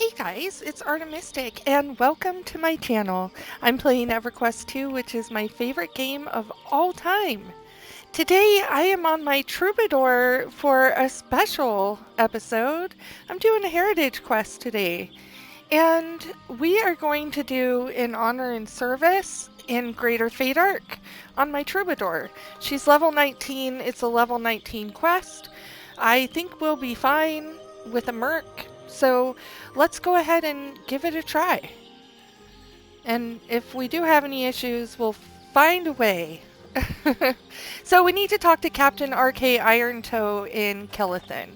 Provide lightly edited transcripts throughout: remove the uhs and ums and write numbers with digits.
Hey guys, it's Artemistic, and welcome to my channel. I'm playing EverQuest 2, which is my favorite game of all time. Today I am on my Troubadour for a special episode. I'm doing a heritage quest today, and we are going to do an honor and service in Greater Faydark on my Troubadour. She's level 19, it's a level 19 quest. I think we'll be fine with a merc, so let's go ahead and give it a try. And if we do have any issues, we'll find a way. So we need to talk to Captain R.K. Irontoe in Kellethin.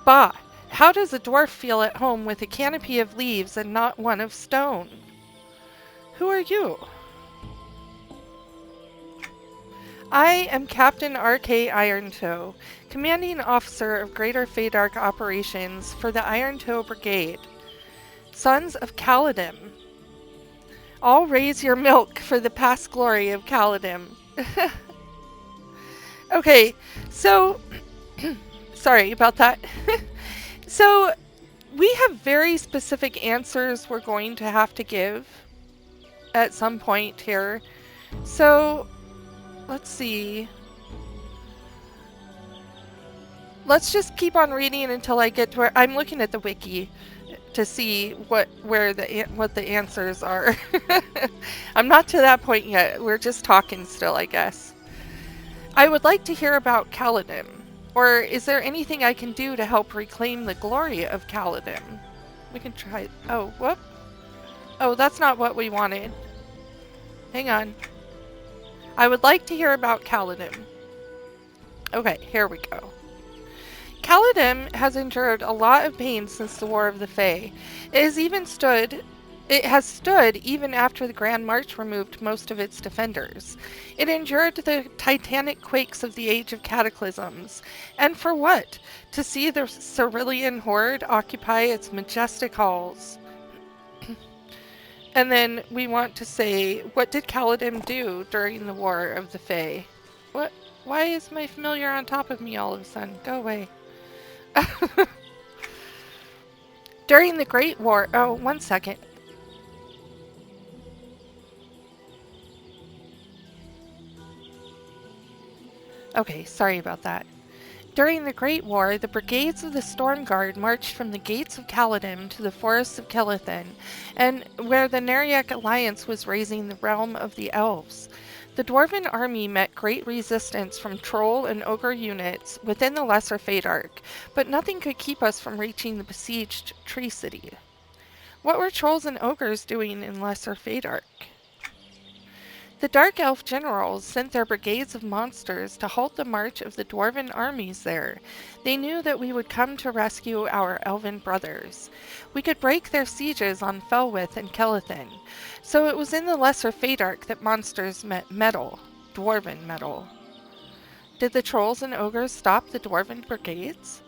Bah! How does a dwarf feel at home with a canopy of leaves and not one of stone? Who are you? I am Captain R.K. Irontoe, commanding officer of Greater Faydark operations for the Irontoe Brigade. Sons of Caladim. All raise your milk for the past glory of Caladim. Okay, so sorry about that. So we have very specific answers we're going to have to give at some point here. So let's see. Let's just keep on reading until I get to where I'm looking at the wiki to see what the answers are. I'm not to that point yet. We're just talking still, I guess. I would like to hear about Caladim. Or is there anything I can do to help reclaim the glory of Caladim? We can try. Oh, whoop. Oh, that's not what we wanted. Hang on. I would like to hear about Caladim. Okay, here we go. Caladim has endured a lot of pain since the War of the Fae. It has stood even after the Grand March removed most of its defenders. It endured the titanic quakes of the Age of Cataclysms. And for what? To see the Cerulean Horde occupy its majestic halls. And then we want to say, what did Caladim do during the War of the Fae? What? Why is my familiar on top of me all of a sudden? Go away. During the Great War... Oh, 1 second. Okay, sorry about that. During the Great War, the brigades of the Storm Guard marched from the gates of Caladim to the forests of Kellethin, and where the Neriac alliance was raising the realm of the elves. The Dwarven army met great resistance from troll and ogre units within the Lesser Faydark, but nothing could keep us from reaching the besieged Tree City. What were trolls and ogres doing in Lesser Faydark? The Dark Elf generals sent their brigades of monsters to halt the march of the Dwarven armies there. They knew that we would come to rescue our elven brothers. We could break their sieges on Felwith and Kellethin. So it was in the Lesser Faydark that monsters met metal, Dwarven metal. Did the trolls and ogres stop the Dwarven brigades?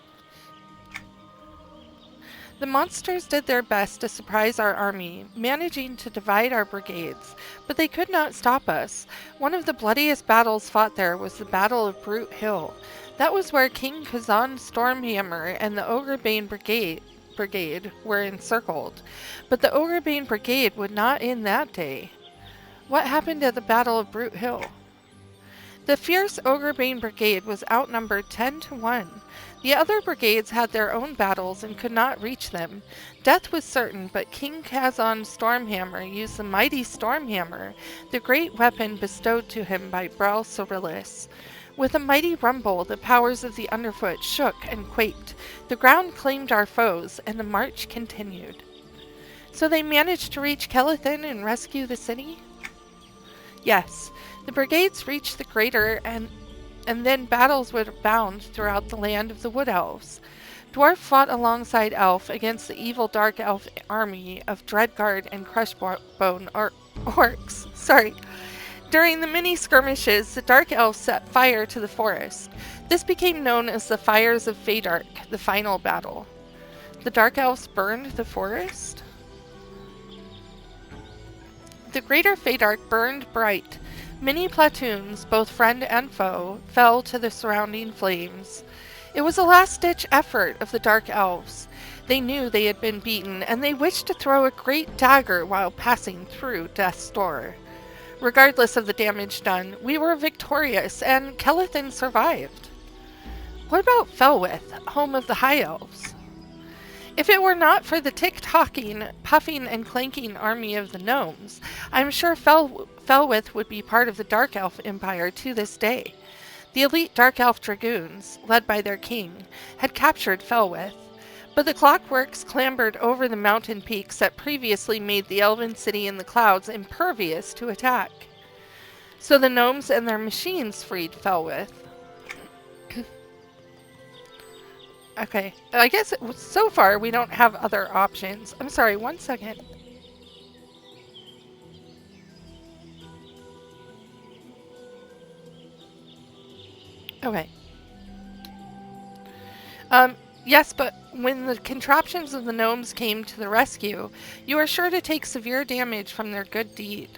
The monsters did their best to surprise our army, managing to divide our brigades, but they could not stop us. One of the bloodiest battles fought there was the Battle of Brute Hill. That was where King Kazan Stormhammer and the Ogrebane Brigade were encircled. But the Ogrebane Brigade would not end that day. What happened at the Battle of Brute Hill? The fierce Ogrebane Brigade was outnumbered 10 to 1. The other brigades had their own battles and could not reach them. Death was certain, but King Kazan Stormhammer used the mighty Stormhammer, the great weapon bestowed to him by Brel Cyrillus. With a mighty rumble, the powers of the underfoot shook and quaked. The ground claimed our foes, and the march continued. So they managed to reach Kellethin and rescue the city? Yes. The brigades reached the crater and then battles would abound throughout the land of the Wood Elves. Dwarf fought alongside Elf against the evil Dark Elf army of Dreadguard and Crushbone orcs. During the many skirmishes, the Dark Elves set fire to the forest. This became known as the Fires of Faydark, the final battle. The Dark Elves burned the forest? The Greater Faydark burned bright. Many platoons, both friend and foe, fell to the surrounding flames. It was a last-ditch effort of the Dark Elves. They knew they had been beaten, and they wished to throw a great dagger while passing through death's door. Regardless of the damage done, we were victorious, and Kelethin survived. What about Felwith, home of the High Elves? If it were not for the tick-tocking, puffing, and clanking army of the gnomes, I'm sure Felwith would be part of the Dark Elf Empire to this day. The elite Dark Elf Dragoons, led by their king, had captured Felwith, but the Clockworks clambered over the mountain peaks that previously made the elven city in the clouds impervious to attack. So the gnomes and their machines freed Felwith. Okay, I guess so far we don't have other options. I'm sorry, 1 second. Okay. Yes, but when the contraptions of the gnomes came to the rescue, you are sure to take severe damage from their good deed.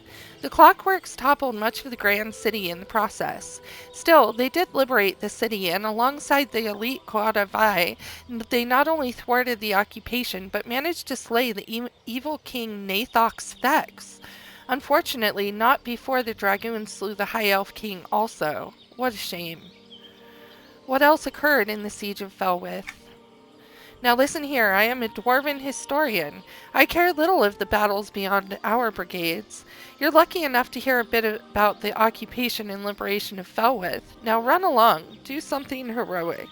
The Clockworks toppled much of the Grand City in the process. Still, they did liberate the city, and alongside the elite Quadavai, they not only thwarted the occupation, but managed to slay the evil king Nathok's Thex. Unfortunately, not before the dragoons slew the High Elf King also. What a shame. What else occurred in the Siege of Felwith? Now listen here, I am a dwarven historian. I care little of the battles beyond our brigades. You're lucky enough to hear a bit about the occupation and liberation of Felwith. Now run along, do something heroic.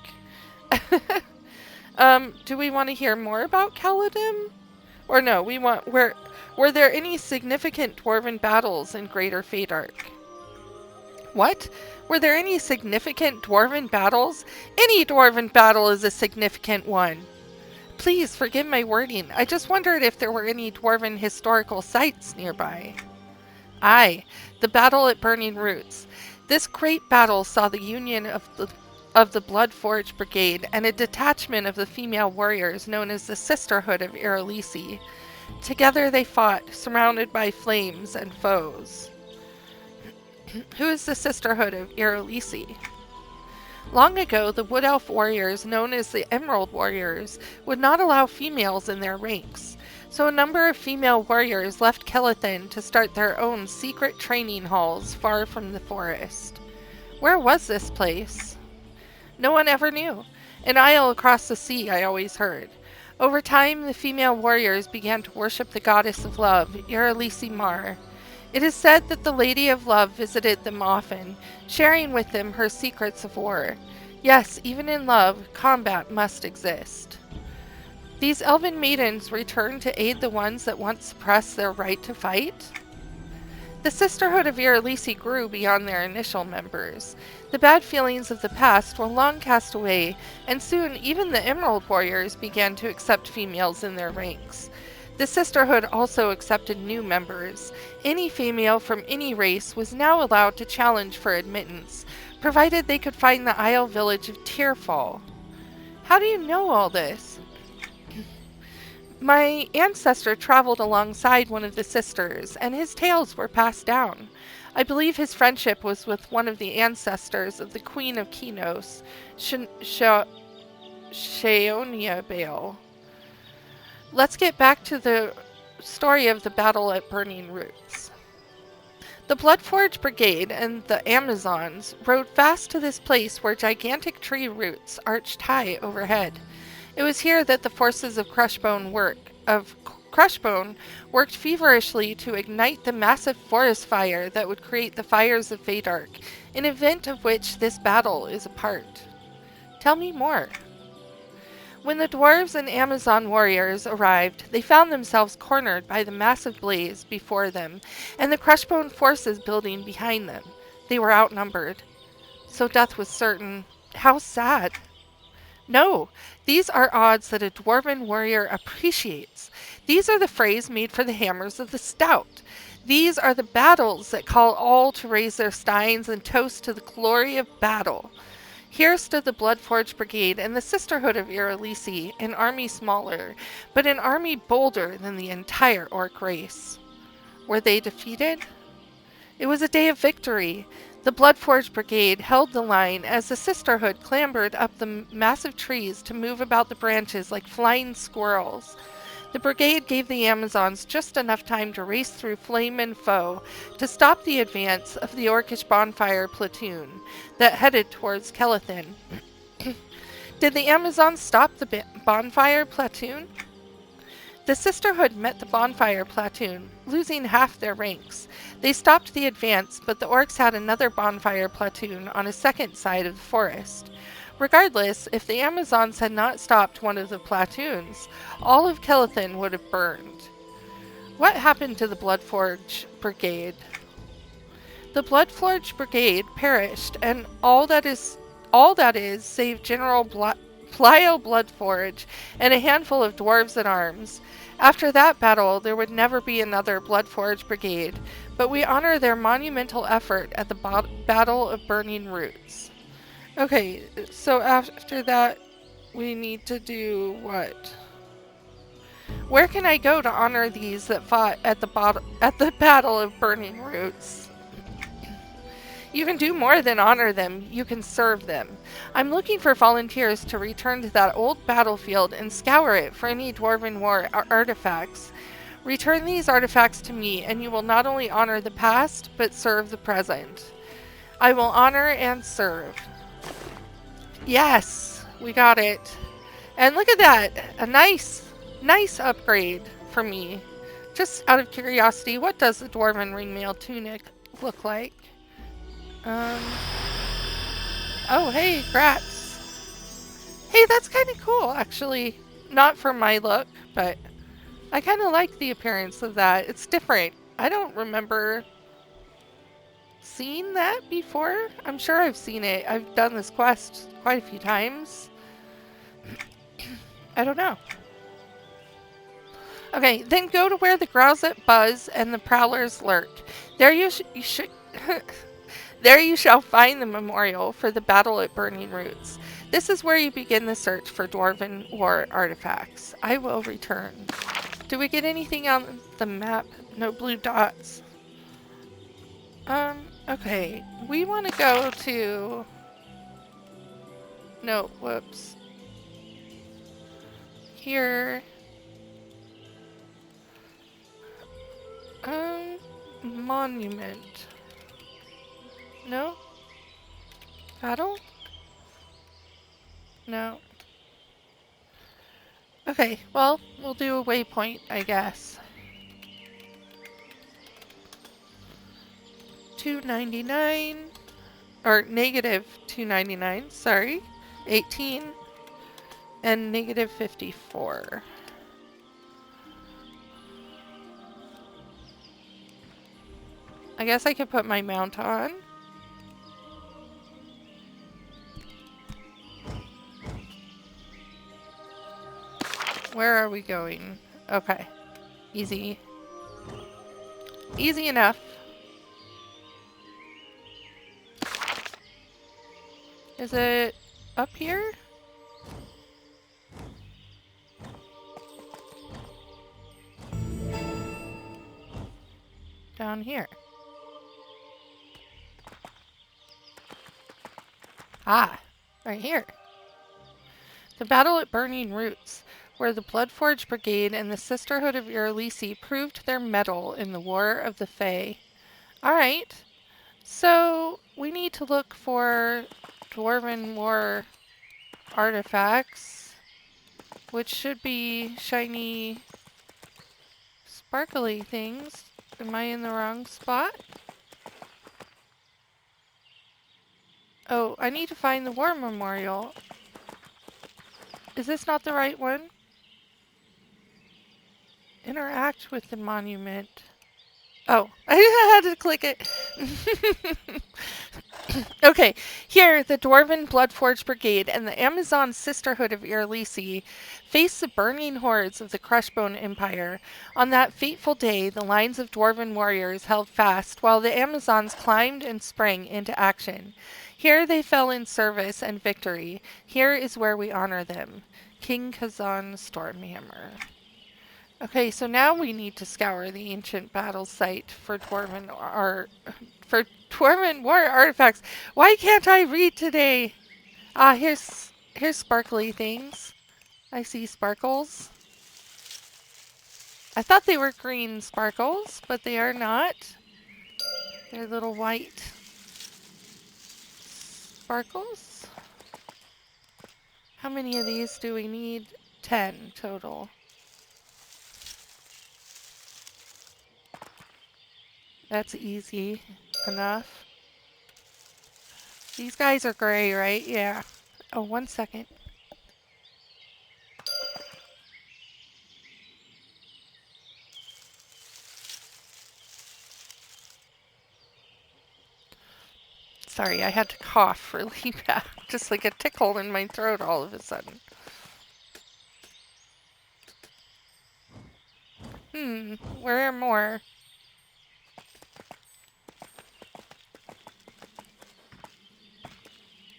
Do we want to hear more about Caladim? Or no, were there any significant dwarven battles in Greater Faydark? What? Were there any significant dwarven battles? Any dwarven battle is a significant one. Please forgive my wording. I just wondered if there were any dwarven historical sites nearby. Aye, the battle at Burning Roots. This great battle saw the union of the Bloodforge Brigade and a detachment of the female warriors known as the Sisterhood of eqII. Together they fought, surrounded by flames and foes. Who is the Sisterhood of eqII? Long ago, the Wood Elf warriors, known as the Emerald Warriors, would not allow females in their ranks, so a number of female warriors left Kelethin to start their own secret training halls far from the forest. Where was this place? No one ever knew. An isle across the sea, I always heard. Over time, the female warriors began to worship the goddess of love, eqII Mar. It is said that the Lady of Love visited them often, sharing with them her secrets of war. Yes, even in love, combat must exist. These elven maidens returned to aid the ones that once suppressed their right to fight? The Sisterhood of eqII grew beyond their initial members. The bad feelings of the past were long cast away, and soon even the Emerald Warriors began to accept females in their ranks. The Sisterhood also accepted new members. Any female from any race was now allowed to challenge for admittance, provided they could find the Isle village of Tearfall. How do you know all this? My ancestor traveled alongside one of the sisters, and his tales were passed down. I believe his friendship was with one of the ancestors of the Queen of Kinos, Shaonia Bale. Let's get back to the story of the battle at Burning Roots. The Bloodforge Brigade and the Amazons rode fast to this place where gigantic tree roots arched high overhead. It was here that the forces of Crushbone worked feverishly to ignite the massive forest fire that would create the fires of Faydark, an event of which this battle is a part. Tell me more. When the dwarves and Amazon warriors arrived, they found themselves cornered by the massive blaze before them, and the Crushbone forces building behind them. They were outnumbered. So death was certain. How sad. No, these are odds that a dwarven warrior appreciates. These are the frays made for the hammers of the stout. These are the battles that call all to raise their steins and toast to the glory of battle. Here stood the Bloodforge Brigade and the Sisterhood of eqII, an army smaller, but an army bolder than the entire orc race. Were they defeated? It was a day of victory. The Bloodforged Brigade held the line as the Sisterhood clambered up the massive trees to move about the branches like flying squirrels. The brigade gave the Amazons just enough time to race through flame and foe to stop the advance of the Orcish bonfire platoon that headed towards Kelethin. Did the Amazons stop the bonfire platoon? The Sisterhood met the bonfire platoon, losing half their ranks. They stopped the advance, but the orcs had another bonfire platoon on a second side of the forest. Regardless, if the Amazons had not stopped one of the platoons, all of Kelethin would have burned. What happened to the Bloodforge Brigade? The Bloodforge Brigade perished, and all that is, save General Plio Bloodforge and a handful of dwarves at arms. After that battle, there would never be another Bloodforge Brigade, but we honor their monumental effort at the Battle of Burning Roots. Okay, so after that, we need to do what? Where can I go to honor these that fought at the Battle of Burning Roots? You can do more than honor them, you can serve them. I'm looking for volunteers to return to that old battlefield and scour it for any Dwarven War artifacts. Return these artifacts to me, and you will not only honor the past, but serve the present. I will honor and serve. Yes, we got it. And look at that, a nice upgrade for me. Just out of curiosity, what does the Dwarven Ringmail tunic look like? Oh, hey, Grats. Hey, that's kind of cool, actually. Not for my look, but I kind of like the appearance of that. It's different. I don't remember seeing that before. I'm sure I've seen it. I've done this quest quite a few times. I don't know. Okay, then go to where the Growset buzz and the Prowlers lurk. There you should... There you shall find the memorial for the battle at Burning Roots. This is where you begin the search for Dwarven War artifacts. I will return. Do we get anything on the map? No blue dots. Okay. We want to go to... No, whoops. Here. Monument. No? Battle? No. Okay, well, we'll do a waypoint, I guess. 299, or negative 299, sorry. 18, and negative 54. I guess I could put my mount on. Where are we going? Okay. Easy. Easy enough. Is it up here? Down here. Ah, right here. The battle at Burning Roots, where the Bloodforged Brigade and the Sisterhood of eqII proved their mettle in the War of the Fae. Alright, so we need to look for Dwarven War artifacts, which should be shiny, sparkly things. Am I in the wrong spot? Oh, I need to find the War Memorial. Is this not the right one? Interact with the monument. Oh, I had to click it. Okay, here the Dwarven Bloodforged Brigade and the Amazon Sisterhood of eqII face the burning hordes of the Crushbone Empire. On that fateful day, the lines of Dwarven warriors held fast while the Amazons climbed and sprang into action. Here they fell in service and victory. Here is where we honor them. King Kazan Stormhammer. Okay, so now we need to scour the ancient battle site for Dwarven war artifacts. Why can't I read today? Ah, here's sparkly things. I see sparkles. I thought they were green sparkles, but they are not. They're little white sparkles. How many of these do we need? 10 total. That's easy enough. These guys are gray, right? Yeah. Oh, 1 second. Sorry, I had to cough really bad. Just like a tickle in my throat all of a sudden. Where are more?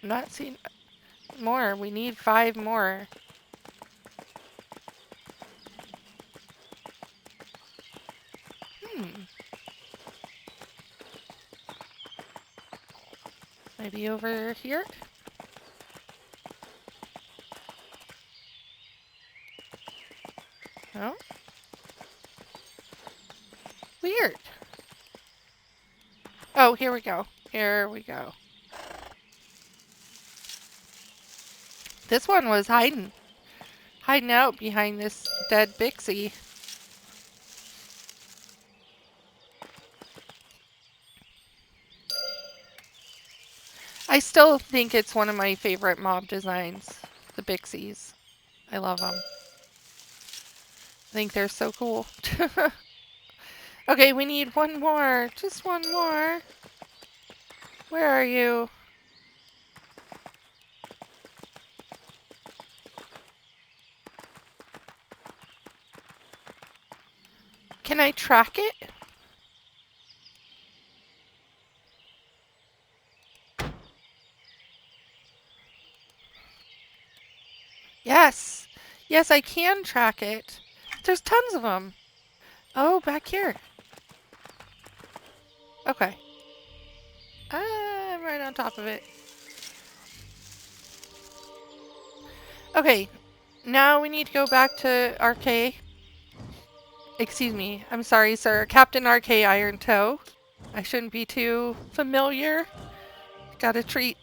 Not seeing more. We need 5 more. Hmm. Maybe over here? No? Weird. Oh, here we go. Here we go. This one was hiding out behind this dead Bixie. I still think it's one of my favorite mob designs, the Bixies. I love them. I think they're so cool. Okay, we need one more. Just one more. Where are you? Can I track it? Yes. Yes, I can track it. There's tons of them. Oh, back here. Okay. I'm right on top of it. Okay. Now we need to go back to RK. Excuse me. I'm sorry, sir. Captain RK Iron Toe. I shouldn't be too familiar. Gotta treat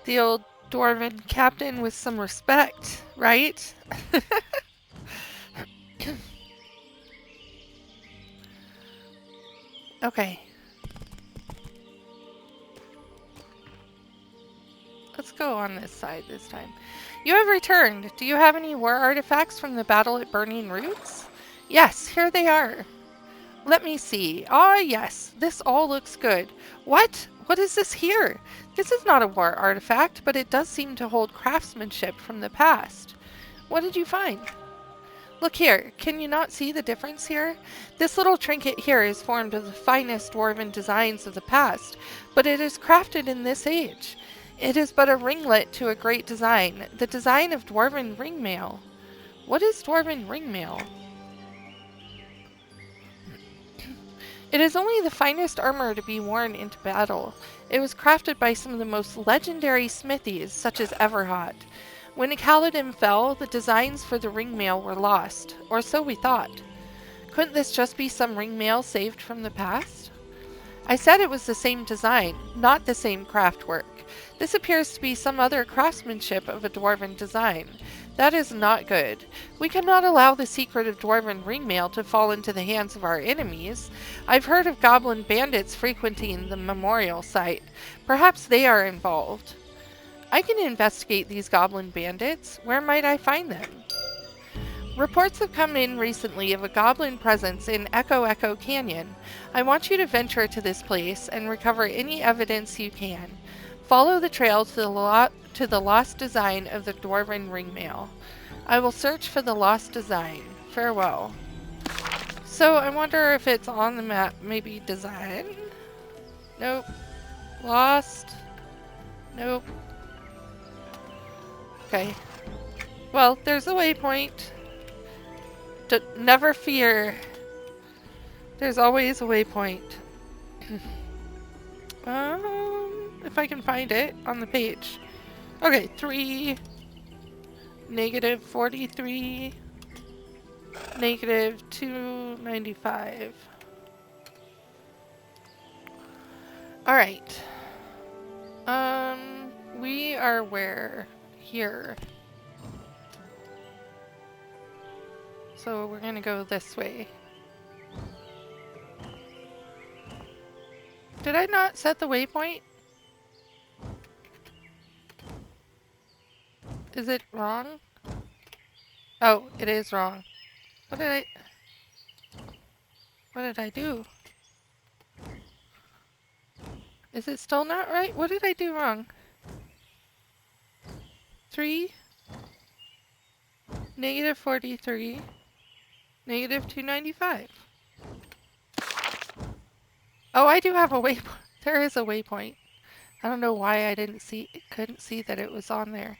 the old dwarven captain with some respect, right? Okay. Let's go on this side this time. You have returned. Do you have any war artifacts from the battle at Burning Roots? Yes, here they are. Let me see. Ah, yes. This all looks good. What? What is this here? This is not a war artifact, but it does seem to hold craftsmanship from the past. What did you find? Look here. Can you not see the difference here? This little trinket here is formed of the finest dwarven designs of the past, but it is crafted in this age. It is but a ringlet to a great design, the design of dwarven ringmail. What is dwarven ringmail? It is only the finest armor to be worn into battle. It was crafted by some of the most legendary smithies, such as Everhot. When Kaladin fell, the designs for the ringmail were lost, or so we thought. Couldn't this just be some ringmail saved from the past? I said it was the same design, not the same craftwork. This appears to be some other craftsmanship of a dwarven design. That is not good. We cannot allow the secret of dwarven ringmail to fall into the hands of our enemies. I've heard of goblin bandits frequenting the memorial site. Perhaps they are involved. I can investigate these goblin bandits. Where might I find them? Reports have come in recently of a goblin presence in eqII Canyon. I want you to venture to this place and recover any evidence you can. Follow the trail to the lost design of the dwarven ringmail. I will search for the lost design. Farewell. So I wonder if it's on the map. Maybe design? Nope. Lost? Nope. Okay. Well, there's a waypoint. Never fear. There's always a waypoint. If I can find it on the page. Okay, 3, -43, -295. Alright. We are where? Here. So we're gonna go this way. Did I not set the waypoint? Is it wrong? Oh, it is wrong. What did I do? Is it still not right? What did I do wrong? 3, -43, -295. Oh, I do have a waypoint. There is a waypoint. I don't know why I couldn't see that it was on there.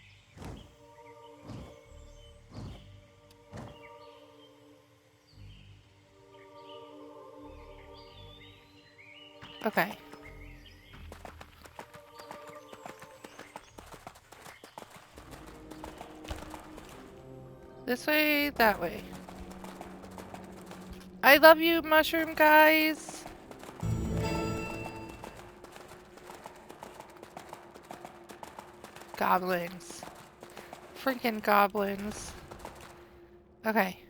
Okay. This way, that way. I love you, mushroom guys! Goblins. Freaking goblins. Okay.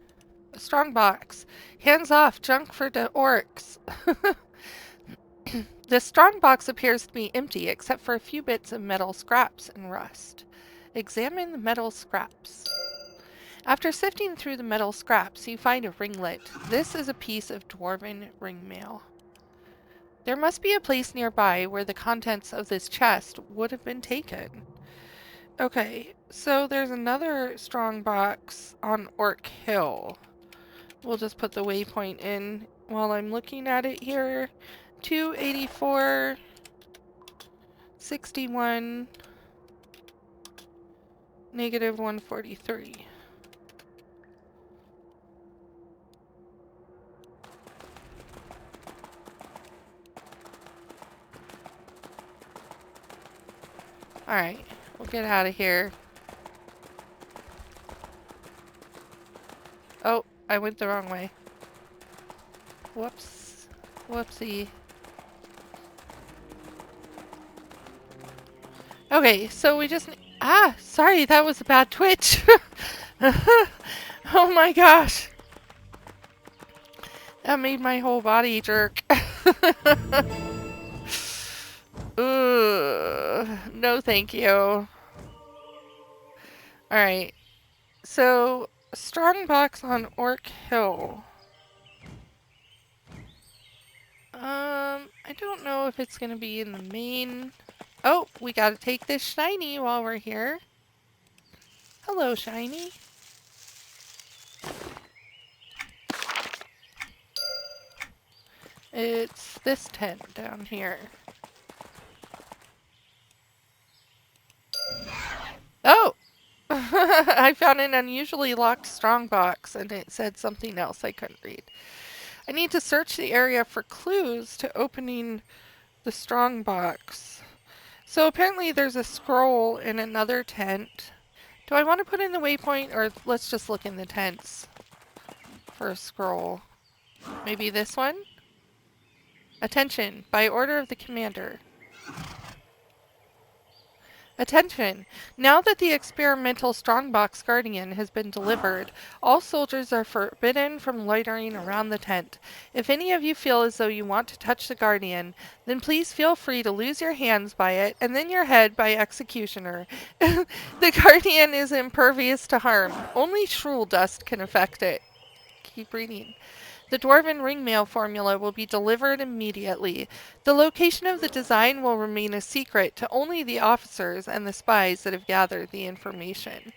A strong box. Hands off, junk for the orcs. The strong box appears to be empty except for a few bits of metal scraps and rust. Examine the metal scraps. After sifting through the metal scraps, you find a ringlet. This is a piece of dwarven ringmail. There must be a place nearby where the contents of this chest would have been taken. Okay, so there's another strong box on Orc Hill. We'll just put the waypoint in while I'm looking at it here. 284, 61, -143. Alright, we'll get out of here. Oh, I went the wrong way. Whoops. Whoopsie. Okay, so we just... Ah! Sorry, that was a bad twitch! Oh my gosh! That made my whole body jerk. No thank you. Alright. So, strong box on Orc Hill. I don't know if it's gonna be in the main... Oh, we gotta take this shiny while we're here. Hello, shiny. It's this tent down here. Oh! I found an unusually locked strong box and it said something else I couldn't read. I need to search the area for clues to opening the strong box. So apparently there's a scroll in another tent. Do I want to put in the waypoint or let's just look in the tents for a scroll? Maybe this one? Attention, by order of the commander. Attention! Now that the experimental strongbox guardian has been delivered, all soldiers are forbidden from loitering around the tent. If any of you feel as though you want to touch the guardian, then please feel free to lose your hands by it and then your head by executioner. The guardian is impervious to harm. Only shrool dust can affect it. Keep reading. The dwarven ringmail formula will be delivered immediately. The location of the design will remain a secret to only the officers and the spies that have gathered the information.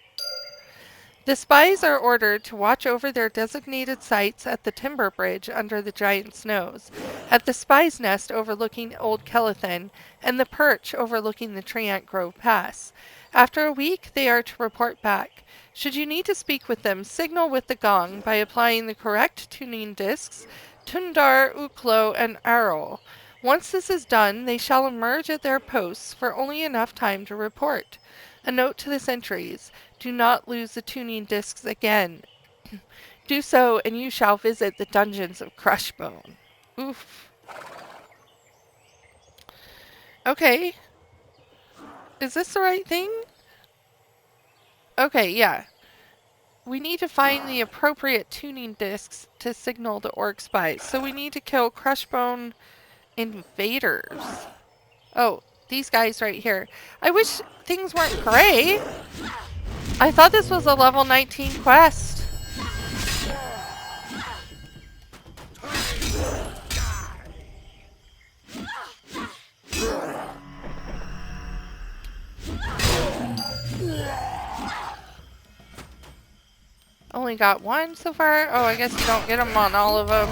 The spies are ordered to watch over their designated sites at the timber bridge under the giant's nose, at the spy's nest overlooking Old Kelethin, and the perch overlooking the Treant Grove Pass. After a week, they are to report back. Should you need to speak with them, signal with the gong by applying the correct tuning discs, Tundar, Uklo, and Arrow. Once this is done, they shall emerge at their posts for only enough time to report. A note to the sentries: do not lose the tuning discs again. Do so, and you shall visit the dungeons of Crushbone. Oof. Okay. Is this the right thing? Okay, yeah. We need to find the appropriate tuning discs to signal the orc spies. So we need to kill Crushbone invaders. Oh, these guys right here. I wish things weren't gray. I thought this was a level 19 quest. Only got one so far? Oh, I guess you don't get them on all of them.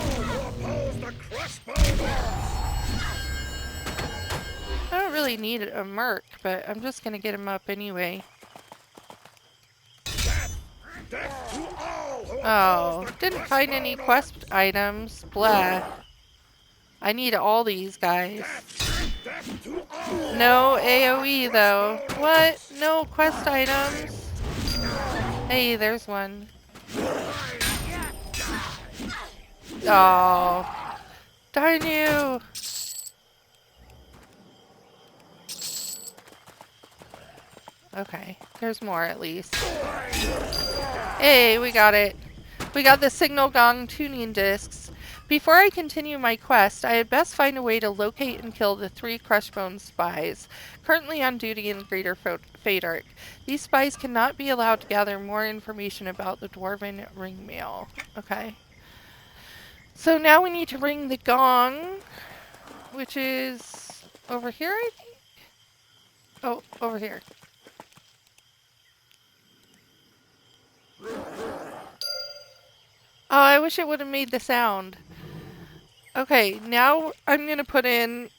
I don't really need a merc, but I'm just gonna get him up anyway. Oh, didn't find any quest items. Blah. I need all these guys. No AoE though. What? No quest items? Hey, there's one. Oh, darn you. Okay, there's more at least. Hey, we got it. We got the signal gong tuning discs. Before I continue my quest, I had best find a way to locate and kill the 3 Crushbone spies currently on duty in Greater Faydark. These spies cannot be allowed to gather more information about the Dwarven ringmail. Okay. So now we need to ring the gong, which is over here, I think? Oh, over here. Oh, I wish it would have made the sound. Okay, now I'm going to put in...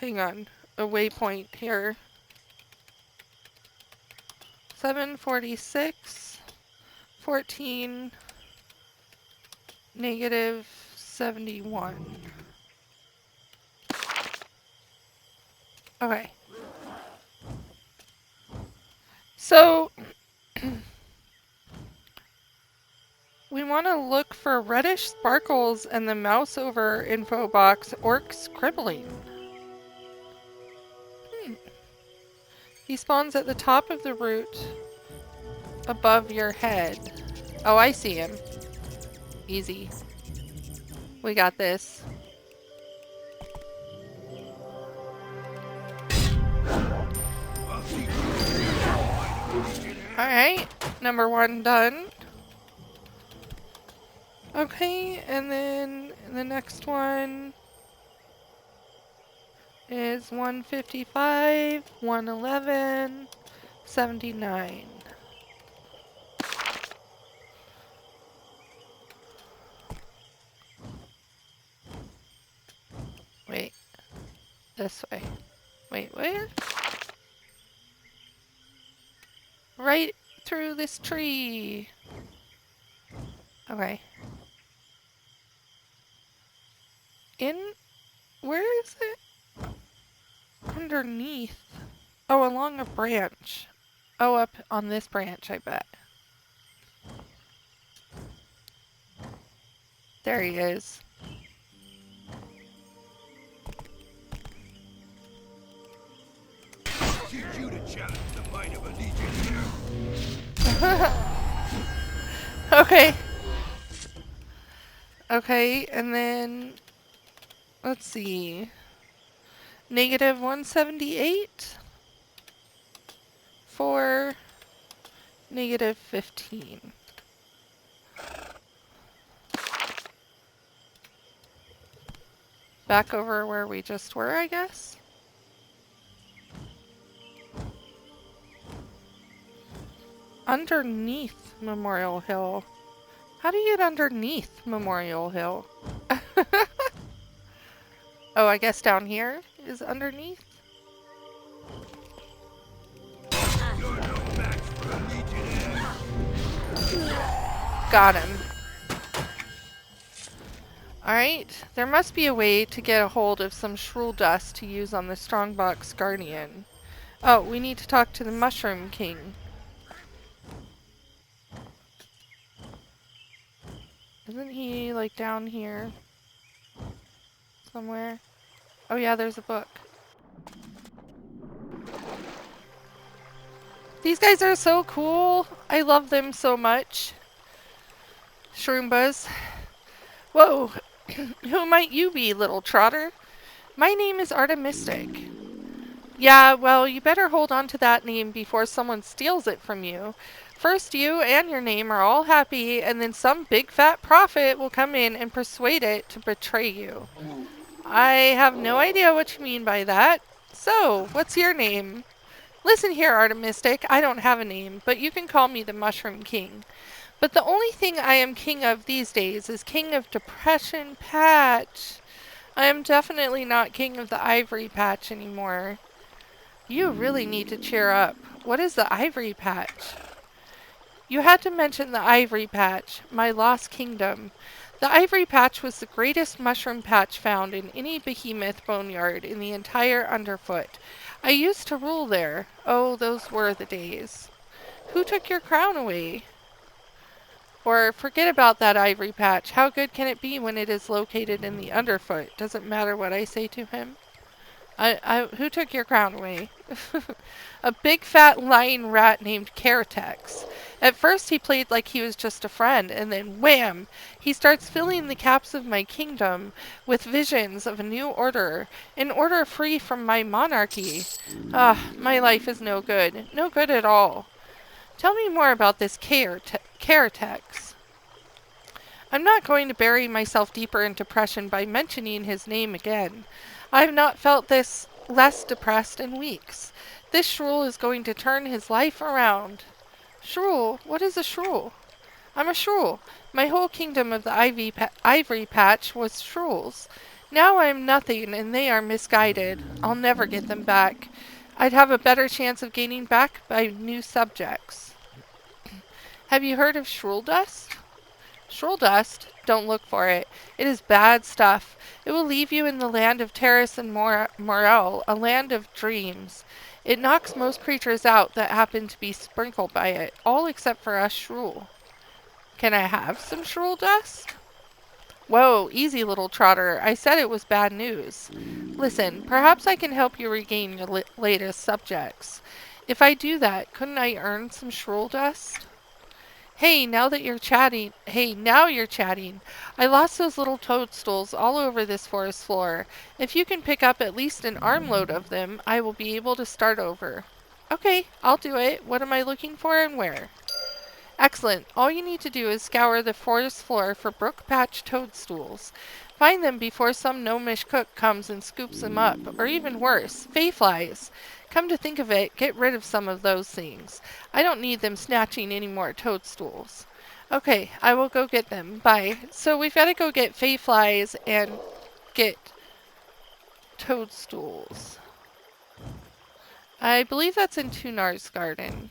Hang on. A waypoint here. 746, 14, negative 71. Okay. So... we want to look for reddish sparkles in the mouse over info box orc scribbling. He spawns at the top of the root above your head. Oh, I see him. Easy. We got this. Alright, number 1 done. Okay, and then the next one is 155, 111, 79. Wait, this way. Wait, where? Right through this tree. Okay. Where is it? Underneath. Oh, along a branch. Oh, up on this branch, I bet. There he is. Teach you to challenge the might of a legion. Okay. Okay, and then let's see. Negative 178 for negative 15. Back over where we just were, I guess. Underneath Memorial Hill. How do you get underneath Memorial Hill? Oh, I guess down here is underneath? You're no match for a Legionnaire. Got him. Alright, there must be a way to get a hold of some shrool dust to use on the Strongbox Guardian. Oh, we need to talk to the Mushroom King. Isn't he, like, down here? Somewhere? Oh yeah, there's a book. These guys are so cool! I love them so much. Shroombas. Whoa! Who might you be, little trotter? My name is Artemistic. Yeah, well, you better hold on to that name before someone steals it from you. First you and your name are all happy, and then some big fat prophet will come in and persuade it to betray you. I have no idea what you mean by that. So, what's your name? Listen here, Artemistic, I don't have a name, but you can call me the Mushroom King. But the only thing I am king of these days is king of Depression Patch. I am definitely not king of the Ivory Patch anymore. You really need to cheer up. What is the Ivory Patch? You had to mention the Ivory Patch, my lost kingdom. The Ivory Patch was the greatest mushroom patch found in any behemoth boneyard in the entire underfoot. I used to rule there. Oh, those were the days. Who took your crown away? Or forget about that Ivory Patch. How good can it be when it is located in the underfoot? Doesn't matter what I say to him. Who took your crown away? A big fat lying rat named Caratex. At first he played like he was just a friend, and then wham! He starts filling the caps of my kingdom with visions of a new order, an order free from my monarchy. Ah, my life is no good. No good at all. Tell me more about this Caratex. I'm not going to bury myself deeper in depression by mentioning his name again. I have not felt this less depressed in weeks. This shrool is going to turn his life around. Shrool? What is a shrool? I'm a shrool. My whole kingdom of the Ivory Patch was shrools. Now I am nothing, and they are misguided. I'll never get them back. I'd have a better chance of gaining back by new subjects. Have you heard of shrool dust? Shrool dust? Don't look for it. It is bad stuff. It will leave you in the land of Terrace and Morel, a land of dreams. It knocks most creatures out that happen to be sprinkled by it, all except for us shrool. Can I have some shrool dust? Whoa, easy little trotter. I said it was bad news. Listen, perhaps I can help you regain your latest subjects. If I do that, couldn't I earn some shrool dust? Hey, now you're chatting. I lost those little toadstools all over this forest floor. If you can pick up at least an armload of them, I will be able to start over. Okay, I'll do it. What am I looking for and where? Excellent. All you need to do is scour the forest floor for brook patch toadstools. Find them before some gnomish cook comes and scoops them up, or even worse, fayflies. Come to think of it, get rid of some of those things. I don't need them snatching any more toadstools. Okay, I will go get them. Bye. So we've got to go get fayflies and get toadstools. I believe that's in Tunar's garden.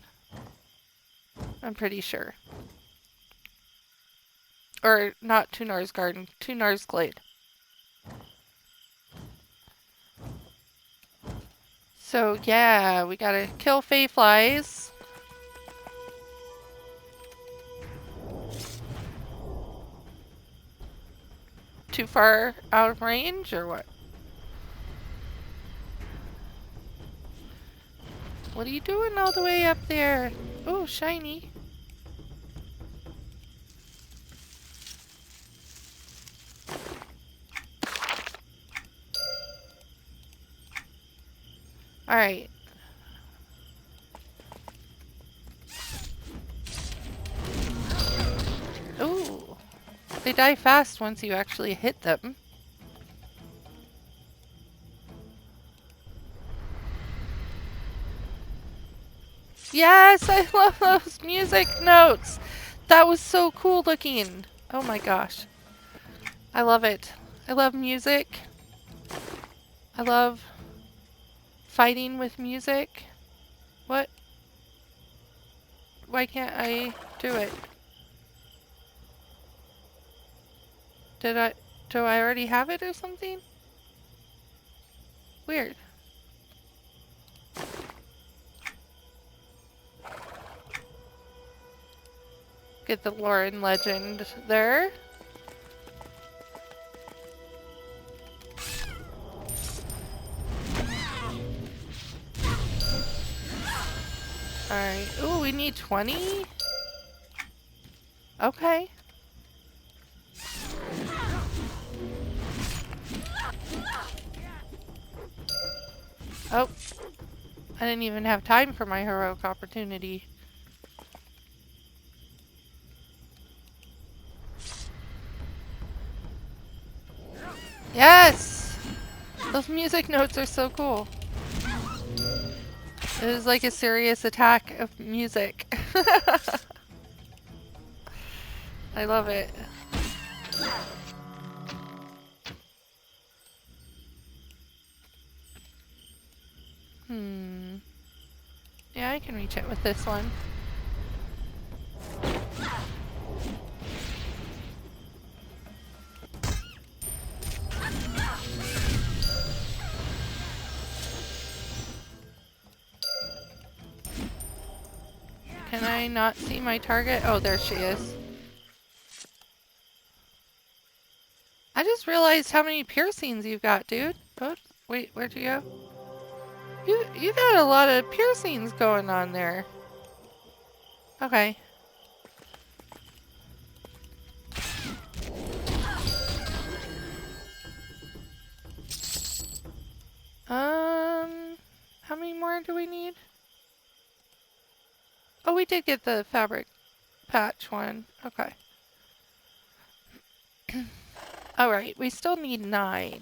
I'm pretty sure. Or not Tunar's garden, Tunar's glade. So yeah, we gotta kill fayflies. Too far out of range or what? What are you doing all the way up there? Oh, shiny. Alright. Ooh. They die fast once you actually hit them. Yes, I love those music notes. That was so cool looking. Oh my gosh. I love it. I love music. I love fighting with music. What? Why can't I do it? Do I already have it or something? Weird. Get the lore and legend there. Alright. Ooh, we need 20? Okay. Oh. I didn't even have time for my heroic opportunity. Yes! Those music notes are so cool. It was like a serious attack of music. I love it. Yeah, I can reach it with this one. Can I not see my target? Oh, there she is. I just realized how many piercings you've got, dude. Oops. Wait, where'd you go? You got a lot of piercings going on there. Okay. How many more do we need? Oh, we did get the fabric patch one. Okay. Alright, we still need 9.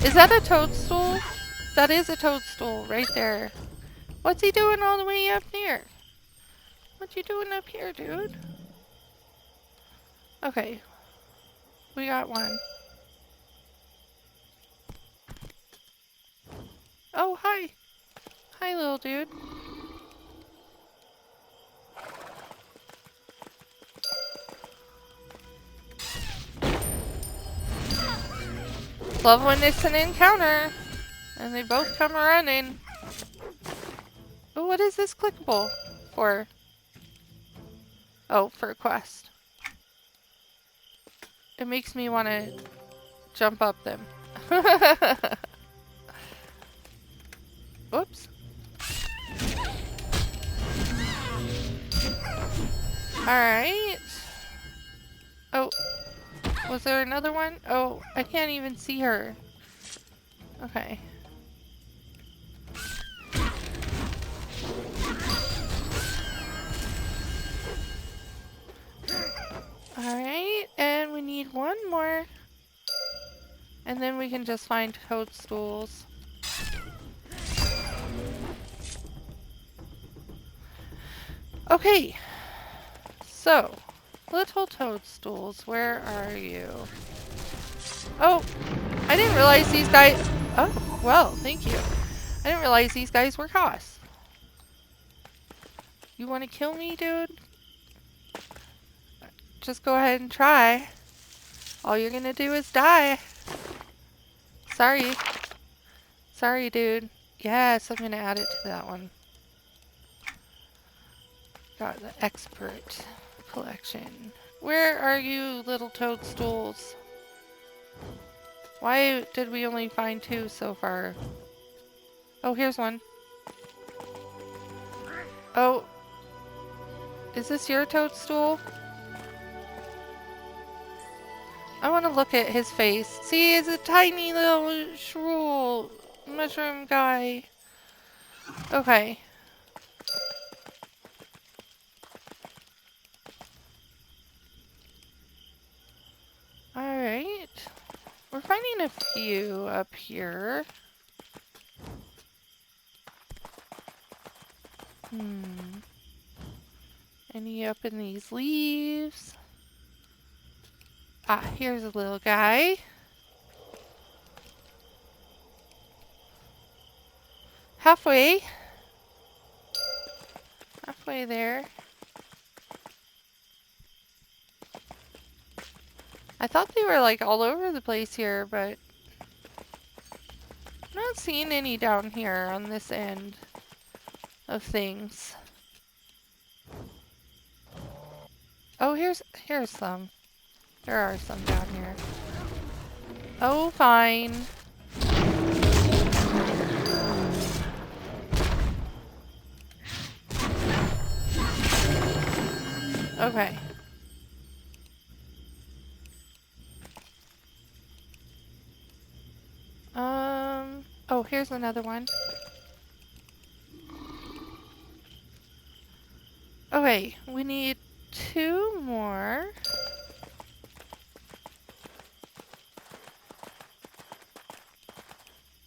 Is that a toadstool? That is a toadstool right there. What's he doing all the way up there? What you doing up here, dude? Okay. We got 1. Oh, hi. Hi, little dude. Love when it's an encounter. And they both come running. Oh, what is this clickable for? Oh, for a quest. It makes me want to jump up them. Whoops. Alright. Oh, was there another one? Oh, I can't even see her. Okay. Alright, and we need 1 more. And then we can just find toadstools. Okay. So, little toadstools, where are you? Oh, I didn't realize these guys... Oh, well, thank you. I didn't realize these guys were costs. You want to kill me, dude? Just go ahead and try. All you're gonna do is die. Sorry. Sorry, dude. Yes, I'm gonna add it to that one. Got the expert collection. Where are you, little toadstools? Why did we only find 2 so far? Oh, here's one. Oh. Is this your toadstool? I want to look at his face. See, it's a tiny little shrew mushroom guy. Okay. Alright. We're finding a few up here. Any up in these leaves? Ah, here's a little guy. Halfway. Halfway there. I thought they were like all over the place here, but I'm not seeing any down here on this end of things. Oh, here's some. There are some down here. Oh, fine. Okay. Oh, here's another one. Okay, we need 2 more.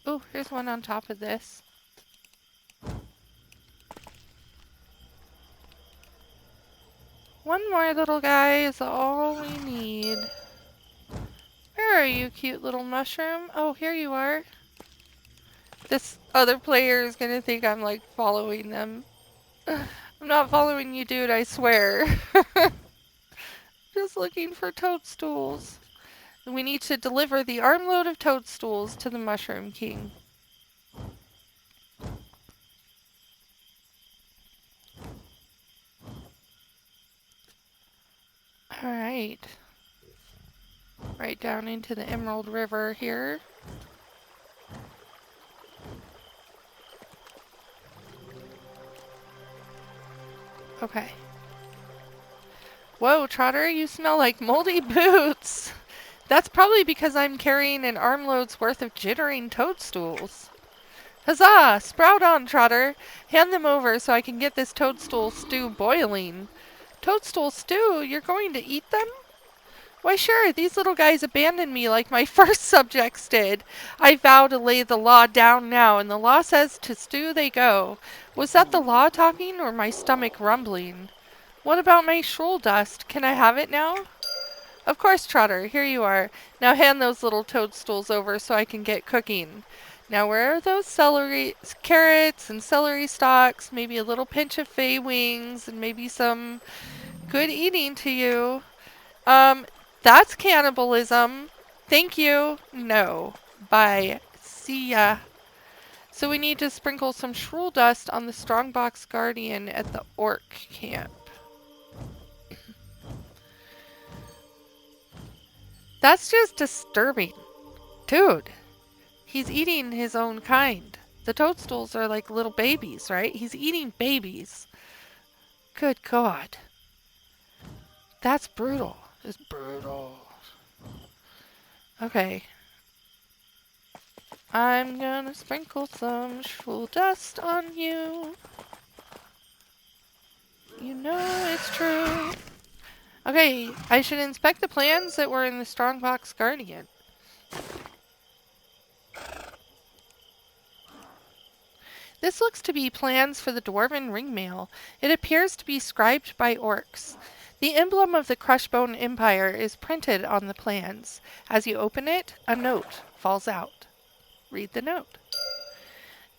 Oh, here's one on top of this. One more little guy is all we need. Where are you, cute little mushroom? Oh, here you are. This other player is gonna think I'm like following them. I'm not following you, dude, I swear. Just looking for toadstools. We need to deliver the armload of toadstools to the Mushroom King. Alright. Right down into the Emerald River here. Okay. Whoa, Trotter, you smell like moldy boots! That's probably because I'm carrying an armload's worth of jittering toadstools. Huzzah! Sprout on, Trotter! Hand them over so I can get this toadstool stew boiling. Toadstool stew? You're going to eat them? Why sure, these little guys abandoned me like my first subjects did. I vow to lay the law down now, and the law says to stew they go. Was that the law talking, or my stomach rumbling? What about my shroll dust? Can I have it now? Of course, Trotter, here you are. Now hand those little toadstools over so I can get cooking. Now where are those carrots and celery stalks, maybe a little pinch of fey wings, and maybe some good eating to you? That's cannibalism. Thank you. No. Bye. See ya. So we need to sprinkle some shroll dust on the Strongbox Guardian at the orc camp. That's just disturbing. Dude, he's eating his own kind. The toadstools are like little babies, right? He's eating babies. Good God. That's brutal. It's brutal. Okay. I'm gonna sprinkle some shroll dust on you. You know it's true. Okay, I should inspect the plans that were in the Strongbox Guardian. This looks to be plans for the Dwarven Ringmail. It appears to be scribed by orcs. The emblem of the Crushbone Empire is printed on the plans. As you open it, a note falls out. Read the note.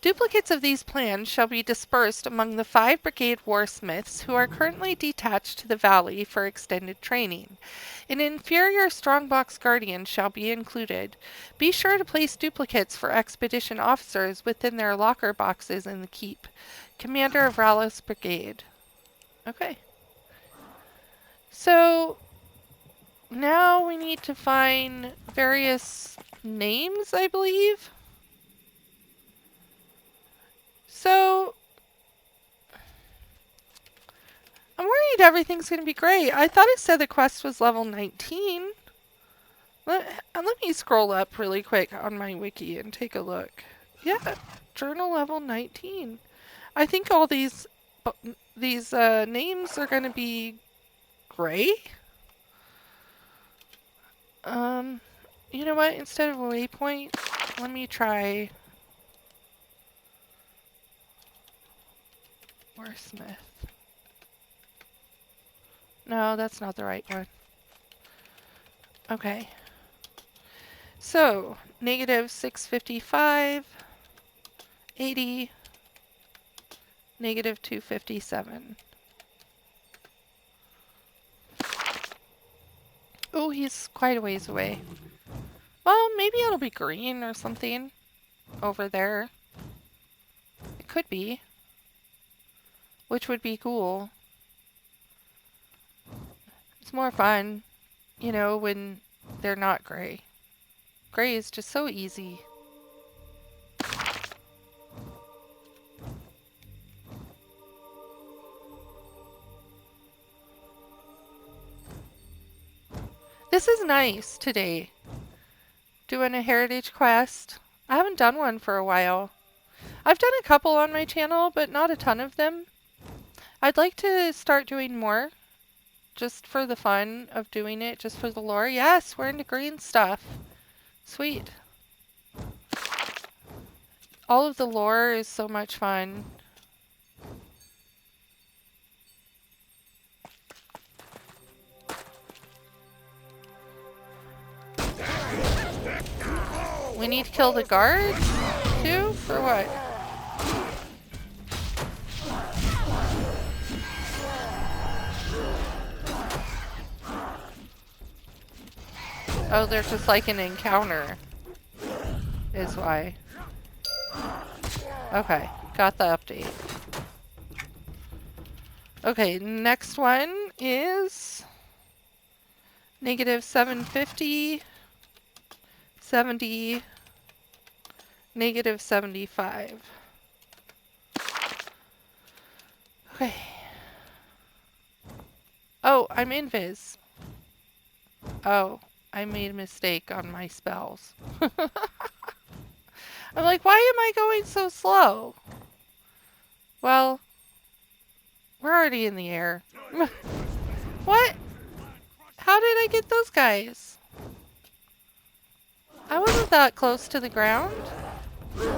Duplicates of these plans shall be dispersed among the 5 Brigade warsmiths who are currently detached to the valley for extended training. An inferior Strongbox Guardian shall be included. Be sure to place duplicates for expedition officers within their locker boxes in the keep. Commander of Rallis Brigade. Okay. So, now we need to find various names, I believe. So, I'm worried everything's going to be great. I thought it said the quest was level 19. Let me scroll up really quick on my wiki and take a look. Yeah, journal level 19. I think all these names are going to be gray. You know what? Instead of a waypoint, let me try Warsmith. No, that's not the right one. Okay. So, negative 655, 80, negative 257. Oh, he's quite a ways away. Well, maybe it'll be green or something over there. It could be. Which would be cool. It's more fun, you know, when they're not gray. Gray is just so easy. This is nice today. Doing a heritage quest. I haven't done one for a while. I've done a couple on my channel, but not a ton of them. I'd like to start doing more, just for the fun of doing it, just for the lore. Yes, we're into green stuff. Sweet. All of the lore is so much fun. We need to kill the guards, too? For what? Oh, they're just like an encounter. Is why. Okay, got the update. Okay, next one is negative 750, 70, negative 75. Okay. Oh, I'm invis. Oh, I made a mistake on my spells. I'm like, why am I going so slow? Well, we're already in the air. What? How did I get those guys? I wasn't that close to the ground. Your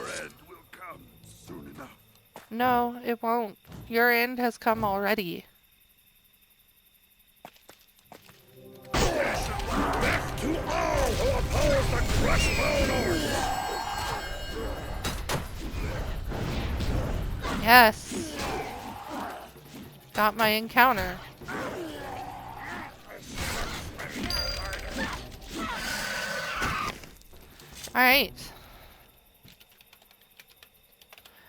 end will come soon enough. No, it won't. Your end has come already. Death to all who oppose the Troubadour! Yes. Got my encounter. Alright.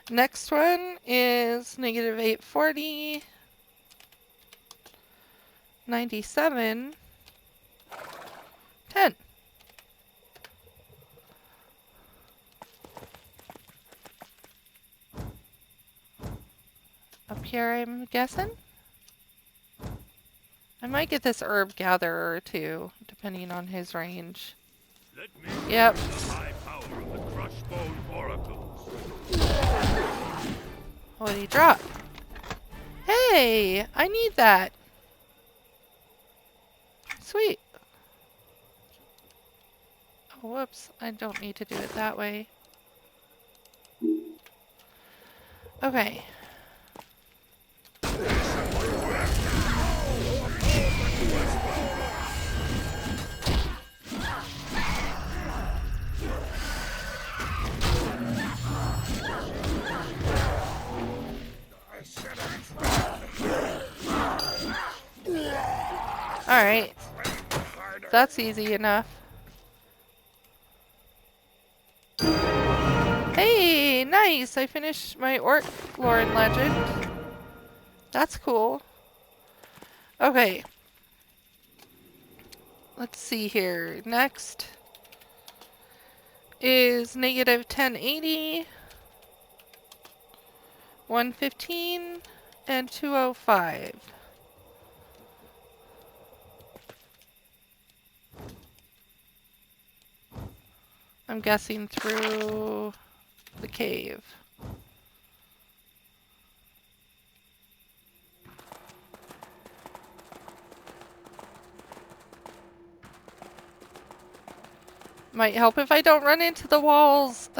Next one is negative 840, 97, 10. Up here, I'm guessing. I might get this herb gatherer too, depending on his range. Let me Yep. the high power of the crushed bone oracles. What did he drop? Hey, I need that. Sweet. Oh, whoops. I don't need to do it that way. Okay. Alright. That's easy enough. Hey, nice! I finished my Orc lore and legend. That's cool. Okay. Let's see here. Next is negative 1080, 115, and 205. I'm guessing through the cave. Might help if I don't run into the walls.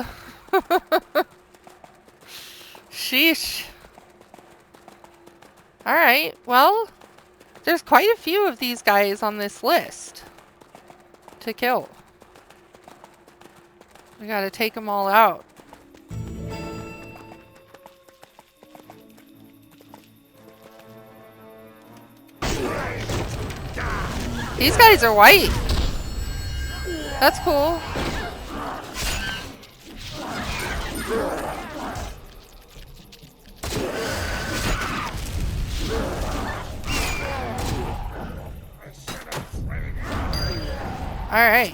Sheesh. Alright, well, there's quite a few of these guys on this list to kill. We gotta take them all out. These guys are white. That's cool. Alright.